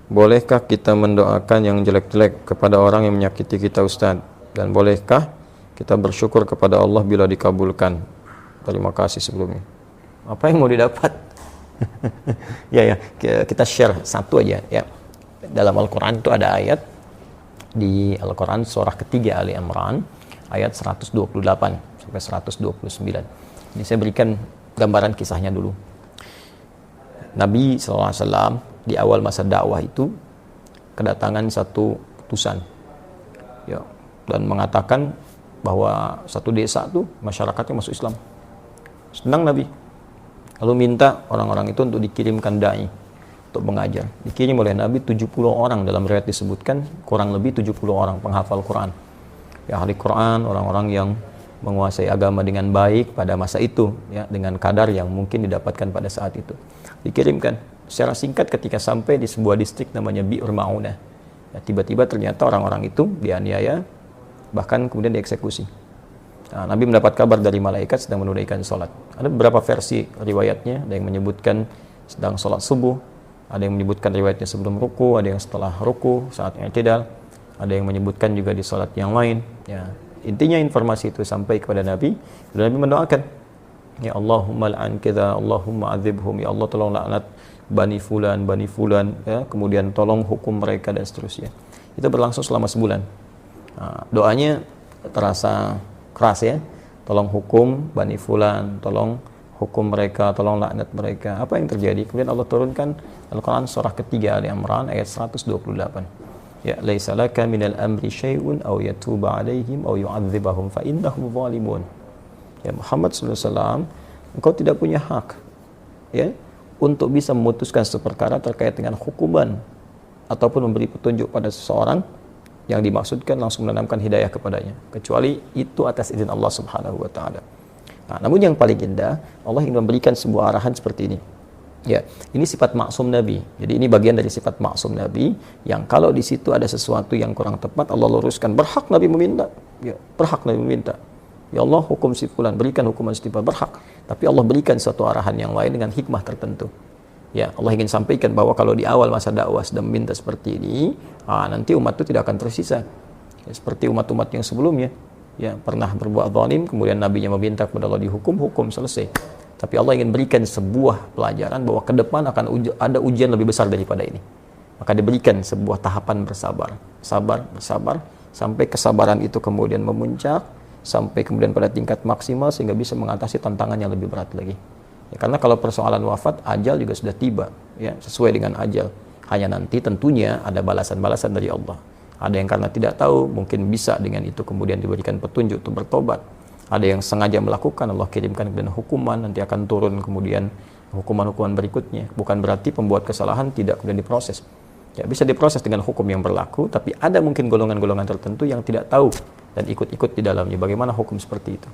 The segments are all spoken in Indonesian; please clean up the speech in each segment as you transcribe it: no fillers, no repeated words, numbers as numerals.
bolehkah kita mendoakan yang jelek-jelek kepada orang yang menyakiti kita Ustaz? Dan bolehkah kita bersyukur kepada Allah bila dikabulkan? Terima kasih sebelumnya. Apa yang mau didapat? Ya, kita share satu aja ya. Dalam Al-Quran itu ada ayat di Al-Quran surah ketiga Ali Imran ayat 128 sampai 129. Ini saya berikan gambaran kisahnya dulu. Nabi SAW di awal masa dakwah itu kedatangan satu utusan ya, dan mengatakan bahwa satu desa tuh masyarakatnya masuk Islam. Senang Nabi, lalu minta orang-orang itu untuk dikirimkan dai untuk mengajar. Dikirim oleh Nabi 70 orang, dalam riwayat disebutkan kurang lebih 70 orang penghafal Quran ya, ahli Quran, orang-orang yang menguasai agama dengan baik pada masa itu ya, dengan kadar yang mungkin didapatkan pada saat itu. Dikirimkan secara singkat ketika sampai di sebuah distrik namanya Bi'ur Ma'unah ya, tiba-tiba ternyata orang-orang itu dianiaya, bahkan kemudian dieksekusi. Nah, Nabi mendapat kabar dari malaikat sedang menunaikan sholat. Ada beberapa versi riwayatnya, ada yang menyebutkan sedang sholat subuh, ada yang menyebutkan riwayatnya sebelum ruku, ada yang setelah ruku saat i'tidal, ada yang menyebutkan juga di sholat yang lain ya. Intinya informasi itu sampai kepada Nabi, dan Nabi mendoakan, ya Allahumma al'an kita, Allahumma adzibhum, ya Allah tolong laknat Bani Fulan ya, kemudian tolong hukum mereka dan seterusnya. Itu berlangsung selama sebulan. Nah, doanya terasa keras ya, tolong hukum Bani Fulan, tolong hukum mereka, tolong laknat mereka. Apa yang terjadi? Kemudian Allah turunkan Al-Quran surah ketiga Ali Imran ayat 128. Ya laisa laka minal amri syai'un aw yatuba alaihim aw yu'adzibahum fa innahum zalimun. Ya Muhammad sallallahu alaihi wasallam, engkau tidak punya hak ya untuk bisa memutuskan suatu perkara terkait dengan hukuman ataupun memberi petunjuk pada seseorang yang dimaksudkan langsung menanamkan hidayah kepadanya, kecuali itu atas izin Allah Subhanahu wa taala. Nah, namun yang paling indah, Allah ingin memberikan sebuah arahan seperti ini. Ya, ini sifat maksum Nabi. Jadi ini bagian dari sifat maksum Nabi yang kalau di situ ada sesuatu yang kurang tepat, Allah luruskan. Berhak Nabi meminta. Ya, berhak Nabi meminta. Ya Allah, hukum si fulan, berikan hukuman si fulan, berhak. Tapi Allah berikan suatu arahan yang lain dengan hikmah tertentu. Ya, Allah ingin sampaikan bahwa kalau di awal masa dakwah sudah meminta seperti ini, nanti umat itu tidak akan tersisa. Ya, seperti umat-umat yang sebelumnya. Ya, pernah berbuat zalim, kemudian nabinya meminta kepada Allah dihukum, hukum selesai. Tapi Allah ingin berikan sebuah pelajaran bahwa ke depan akan ada ujian lebih besar daripada ini. Maka diberikan sebuah tahapan bersabar, bersabar, sampai kesabaran itu kemudian memuncak, sampai kemudian pada tingkat maksimal sehingga bisa mengatasi tantangan yang lebih berat lagi. Ya, karena kalau persoalan wafat, ajal juga sudah tiba, ya, sesuai dengan ajal. Hanya nanti tentunya ada balasan-balasan dari Allah. Ada yang karena tidak tahu, mungkin bisa dengan itu kemudian diberikan petunjuk untuk bertobat. Ada yang sengaja melakukan, Allah kirimkan kemudian hukuman, nanti akan turun kemudian hukuman-hukuman berikutnya. Bukan berarti pembuat kesalahan tidak kemudian diproses. Ya, bisa diproses dengan hukum yang berlaku, tapi ada mungkin golongan-golongan tertentu yang tidak tahu dan ikut-ikut di dalamnya. Bagaimana hukum seperti itu?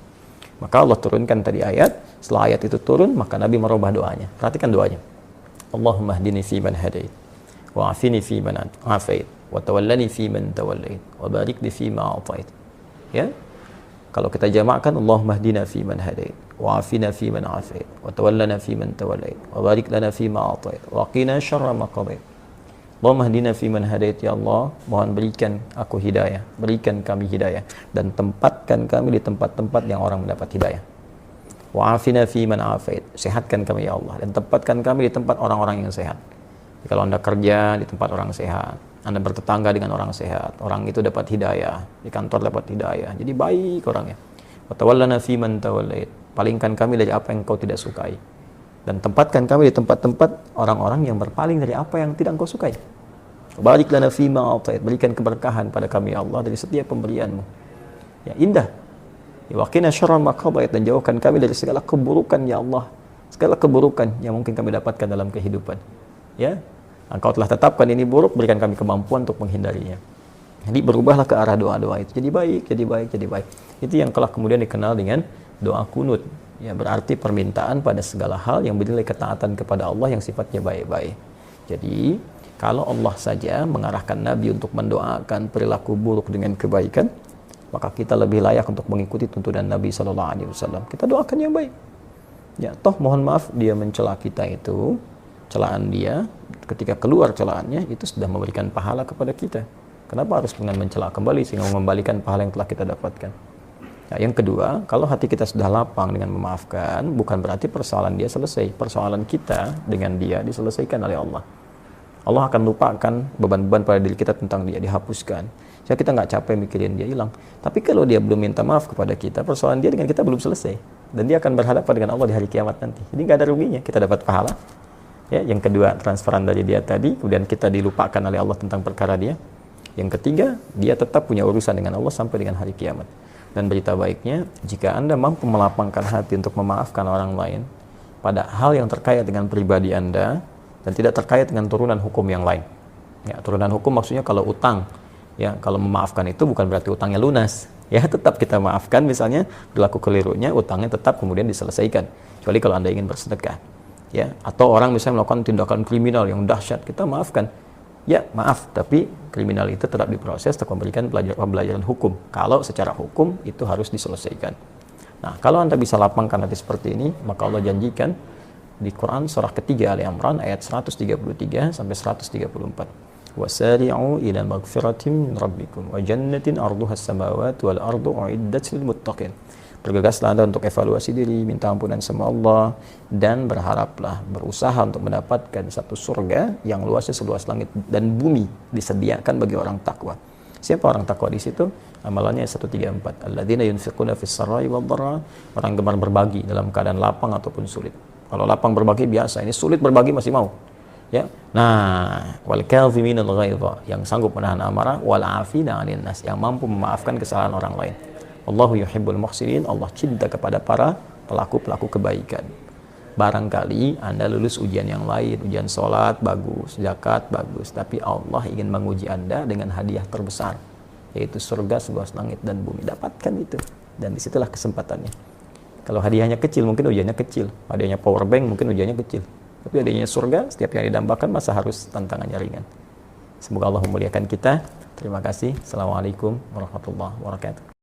Maka Allah turunkan tadi ayat, setelah ayat itu turun, maka Nabi merubah doanya. Perhatikan doanya. Allahumma hdini fi man hadait, wa afini fi man afait, wa tawallani fi man tawallait, wa barik li fi ma atait. Ya. Kalau kita jamakkan, Allahumma hdina fi man hadait, wa afina fi man afait, wa tawallana fi man tawallait, wa barik lana fi ma atait, wa qina syarra ma qadait. Allahumma hdina fi man hadait, ya Allah, mohon berikan aku hidayah, berikan kami hidayah, dan tempatkan kami di tempat-tempat yang orang mendapat hidayah. Wa afina fi man afait, sehatkan kami ya Allah, dan tempatkan kami di tempat orang-orang yang sehat. Jadi, kalau Anda kerja di tempat orang sehat, Anda bertetangga dengan orang sehat, orang itu dapat hidayah, di kantor dapat hidayah, jadi baik orangnya. Wa tawallana fi man tawallait, palingkan kami dari apa yang Kau tidak sukai, dan tempatkan kami di tempat-tempat orang-orang yang berpaling dari apa yang tidak Engkau sukai. Barik lana fi ma atait, berikan keberkahan pada kami ya Allah dari setiap pemberian-Mu. Ya, indah. Ya, wa qina syarra ma qadait, dan jauhkan kami dari segala keburukan ya Allah, segala keburukan yang mungkin kami dapatkan dalam kehidupan. Ya, Engkau telah tetapkan ini buruk, berikan kami kemampuan untuk menghindarinya. Jadi berubahlah ke arah doa-doa itu. Jadi baik, jadi baik, jadi baik. Itu yang telah kemudian dikenal dengan doa kunut. Ya, berarti permintaan pada segala hal yang bernilai ketaatan kepada Allah yang sifatnya baik-baik. Jadi, kalau Allah saja mengarahkan Nabi untuk mendoakan perilaku buruk dengan kebaikan, maka kita lebih layak untuk mengikuti tuntunan Nabi SAW. Kita doakan yang baik. Ya, toh mohon maaf dia mencela kita itu, celaan dia, ketika keluar celaannya itu sudah memberikan pahala kepada kita. Kenapa harus dengan mencela kembali sehingga mengembalikan pahala yang telah kita dapatkan? Nah, yang kedua, kalau hati kita sudah lapang dengan memaafkan, bukan berarti persoalan dia selesai. Persoalan kita dengan dia diselesaikan oleh Allah. Allah akan lupakan beban-beban pada diri kita tentang dia, dihapuskan. Jadi kita nggak capek mikirin dia hilang. Tapi kalau dia belum minta maaf kepada kita, persoalan dia dengan kita belum selesai. Dan dia akan berhadapan dengan Allah di hari kiamat nanti. Jadi nggak ada ruginya, kita dapat pahala. Ya, yang kedua, transferan dari dia tadi, kemudian kita dilupakan oleh Allah tentang perkara dia. Yang ketiga, dia tetap punya urusan dengan Allah sampai dengan hari kiamat. Dan berita baiknya, jika Anda mampu melapangkan hati untuk memaafkan orang lain pada hal yang terkait dengan pribadi Anda, dan tidak terkait dengan turunan hukum yang lain. Ya, turunan hukum maksudnya kalau utang, ya, kalau memaafkan itu bukan berarti utangnya lunas. Ya, tetap kita maafkan, misalnya berlaku kelirunya, utangnya tetap kemudian diselesaikan. Kecuali kalau Anda ingin bersedekah. Ya, atau orang misalnya melakukan tindakan kriminal yang dahsyat, kita maafkan. Ya, maaf, tapi kriminal itu tetap diproses untuk memberikan pembelajaran hukum. Kalau secara hukum itu harus diselesaikan. Nah, kalau Anda bisa lapangkan hati seperti ini, maka Allah janjikan di Quran surah ketiga Ali Imran ayat 133 sampai 134. Wasari'u ila maghfiratin min rabbikum wa jannatin 'arduha as-samawati wal ardu uiddat lil muttaqin. Bergegaslah Anda untuk evaluasi diri, minta ampunan sama Allah, dan berharaplah, berusaha untuk mendapatkan satu surga yang luasnya seluas langit dan bumi, disediakan bagi orang takwa. Siapa orang takwa di situ? Amalannya 134. Alladzina yunfiquna fis sarai wad dharra, orang gemar berbagi dalam keadaan lapang ataupun sulit. Kalau lapang berbagi biasa, ini sulit berbagi masih mau. Ya. Nah, wal kadhiminal ghaidha, yang sanggup menahan amarah, wal 'afina 'anil nas, yang mampu memaafkan kesalahan orang lain. Allahu yuhibbul muhsinin, Allah cinta kepada para pelaku-pelaku kebaikan. Barangkali Anda lulus ujian yang lain, ujian sholat bagus, zakat bagus, tapi Allah ingin menguji Anda dengan hadiah terbesar, yaitu surga seluas langit dan bumi. Dapatkan itu, dan disitulah kesempatannya. Kalau hadiahnya kecil, mungkin ujiannya kecil. Hadiahnya power bank, mungkin ujiannya kecil. Tapi hadiahnya surga, setiap yang didambakan, masa harus tantangannya ringan. Semoga Allah memuliakan kita. Terima kasih. Assalamualaikum warahmatullahi wabarakatuh.